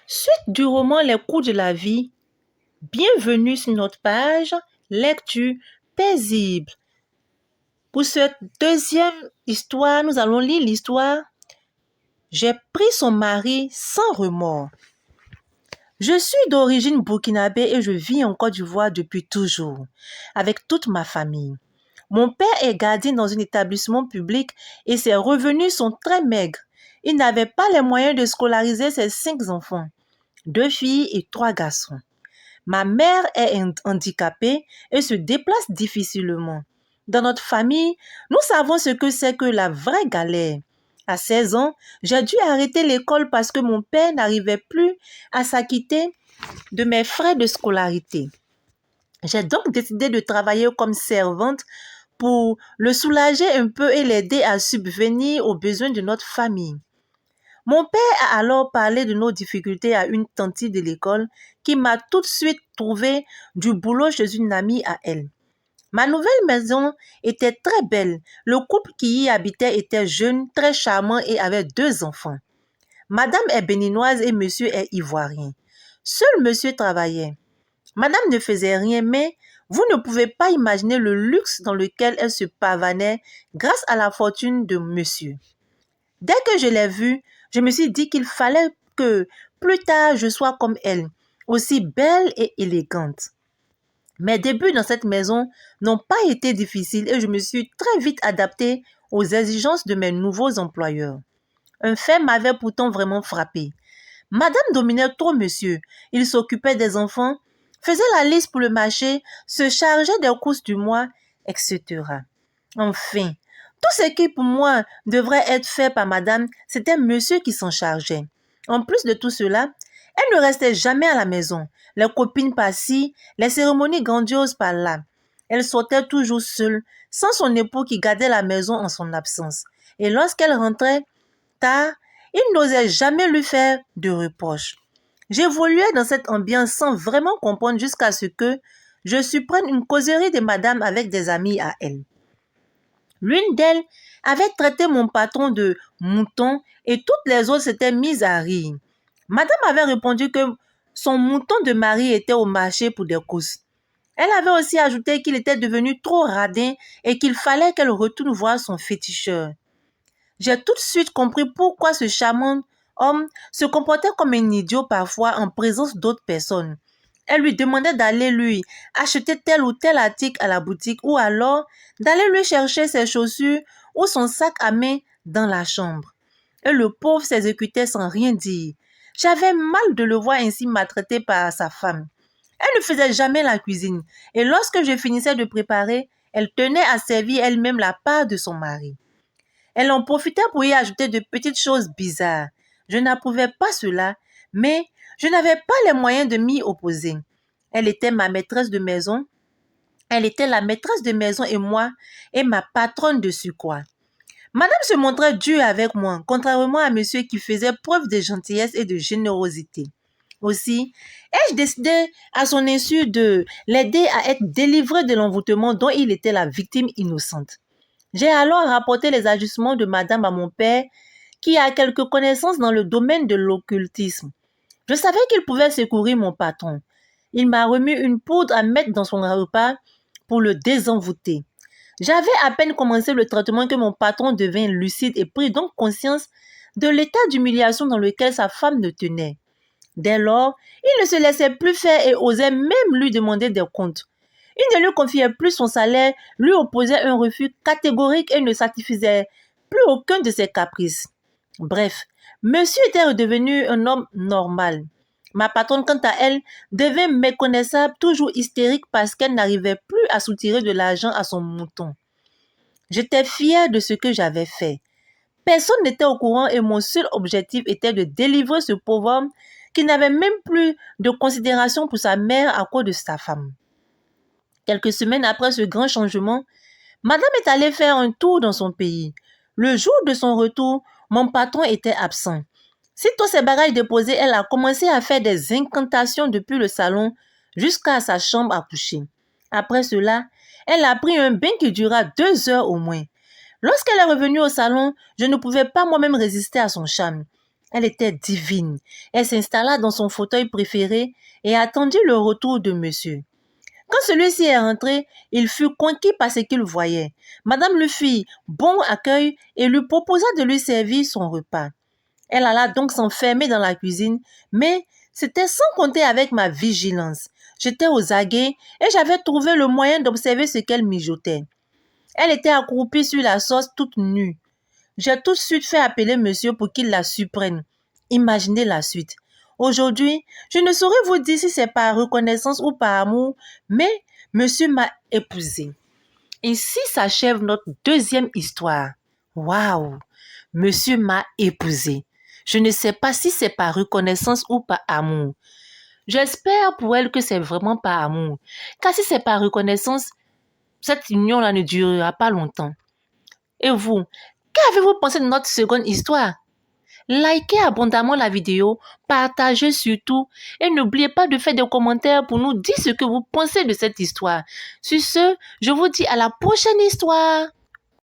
Suite du roman Les coups de la vie. Bienvenue sur notre page Lecture paisible. Pour cette deuxième histoire, nous allons lire l'histoire J'ai pris son mari sans remords. Je suis d'origine burkinabé et je vis en Côte d'Ivoire depuis toujours, avec toute ma famille. Mon père est gardien dans un établissement public et ses revenus sont très maigres. Il n'avait pas les moyens de scolariser ses 5 enfants, 2 filles et 3 garçons. Ma mère est handicapée et se déplace difficilement. Dans notre famille, nous savons ce que c'est que la vraie galère. À 16 ans, j'ai dû arrêter l'école parce que mon père n'arrivait plus à s'acquitter de mes frais de scolarité. J'ai donc décidé de travailler comme servante pour le soulager un peu et l'aider à subvenir aux besoins de notre famille. Mon père a alors parlé de nos difficultés à une tante de l'école qui m'a tout de suite trouvé du boulot chez une amie à elle. Ma nouvelle maison était très belle. Le couple qui y habitait était jeune, très charmant et avait 2 enfants. Madame est béninoise et monsieur est ivoirien. Seul monsieur travaillait. Madame ne faisait rien, mais vous ne pouvez pas imaginer le luxe dans lequel elle se pavanait grâce à la fortune de monsieur. Dès que je l'ai vue, je me suis dit qu'il fallait que plus tard je sois comme elle, aussi belle et élégante. Mes débuts dans cette maison n'ont pas été difficiles et je me suis très vite adaptée aux exigences de mes nouveaux employeurs. Un fait m'avait pourtant vraiment frappé. Madame dominait trop monsieur. Il s'occupait des enfants, faisait la liste pour le marché, se chargeait des courses du mois, etc. Enfin, tout ce qui pour moi devrait être fait par madame, c'était monsieur qui s'en chargeait. En plus de tout cela, elle ne restait jamais à la maison. Les copines par-ci, les cérémonies grandioses par-là. Elle sortait toujours seule, sans son époux qui gardait la maison en son absence. Et lorsqu'elle rentrait tard, il n'osait jamais lui faire de reproches. J'évoluais dans cette ambiance sans vraiment comprendre jusqu'à ce que je surprenne une causerie de madame avec des amis à elle. L'une d'elles avait traité mon patron de mouton et toutes les autres s'étaient mises à rire. Madame avait répondu que son mouton de mari était au marché pour des courses. Elle avait aussi ajouté qu'il était devenu trop radin et qu'il fallait qu'elle retourne voir son féticheur. J'ai tout de suite compris pourquoi ce charmant homme se comportait comme un idiot parfois en présence d'autres personnes. Elle lui demandait d'aller lui acheter tel ou tel article à la boutique ou alors d'aller lui chercher ses chaussures ou son sac à main dans la chambre. Et le pauvre s'exécutait sans rien dire. J'avais mal de le voir ainsi maltraité par sa femme. Elle ne faisait jamais la cuisine et lorsque je finissais de préparer, elle tenait à servir elle-même la part de son mari. Elle en profitait pour y ajouter de petites choses bizarres. Je n'approuvais pas cela, mais je n'avais pas les moyens de m'y opposer. Elle était ma maîtresse de maison. Elle était la maîtresse de maison et moi, et ma patronne de surcroît. Madame se montrait dure avec moi, contrairement à monsieur qui faisait preuve de gentillesse et de générosité. Aussi, ai-je décidé à son insu de l'aider à être délivré de l'envoûtement dont il était la victime innocente. J'ai alors rapporté les ajustements de madame à mon père, qui a quelques connaissances dans le domaine de l'occultisme. Je savais qu'il pouvait secourir mon patron. Il m'a remis une poudre à mettre dans son repas pour le désenvoûter. J'avais à peine commencé le traitement que mon patron devint lucide et prit donc conscience de l'état d'humiliation dans lequel sa femme le tenait. Dès lors, il ne se laissait plus faire et osait même lui demander des comptes. Il ne lui confiait plus son salaire, lui opposait un refus catégorique et ne satisfaisait plus aucun de ses caprices. Bref, monsieur était redevenu un homme normal. Ma patronne, quant à elle, devint méconnaissable, toujours hystérique parce qu'elle n'arrivait plus à soutirer de l'argent à son mouton. J'étais fière de ce que j'avais fait. Personne n'était au courant et mon seul objectif était de délivrer ce pauvre homme qui n'avait même plus de considération pour sa mère à cause de sa femme. Quelques semaines après ce grand changement, madame est allée faire un tour dans son pays. Le jour de son retour, mon patron était absent. Sitôt ses bagages déposés, elle a commencé à faire des incantations depuis le salon jusqu'à sa chambre à coucher. Après cela, elle a pris un bain qui dura 2 heures au moins. Lorsqu'elle est revenue au salon, je ne pouvais pas moi-même résister à son charme. Elle était divine. Elle s'installa dans son fauteuil préféré et attendit le retour de monsieur. Quand celui-ci est rentré, il fut conquis par ce qu'il voyait. Madame lui fit bon accueil et lui proposa de lui servir son repas. Elle alla donc s'enfermer dans la cuisine, mais c'était sans compter avec ma vigilance. J'étais aux aguets et j'avais trouvé le moyen d'observer ce qu'elle mijotait. Elle était accroupie sur la sauce toute nue. J'ai tout de suite fait appeler monsieur pour qu'il la surprenne. Imaginez la suite. Aujourd'hui, je ne saurais vous dire si c'est par reconnaissance ou par amour, mais monsieur m'a épousée. Ici s'achève notre deuxième histoire. Waouh! Monsieur m'a épousée. Je ne sais pas si c'est par reconnaissance ou par amour. J'espère pour elle que c'est vraiment par amour. Car si c'est par reconnaissance, cette union-là ne durera pas longtemps. Et vous, qu'avez-vous pensé de notre seconde histoire? Likez abondamment la vidéo, partagez surtout et n'oubliez pas de faire des commentaires pour nous dire ce que vous pensez de cette histoire. Sur ce, je vous dis à la prochaine histoire.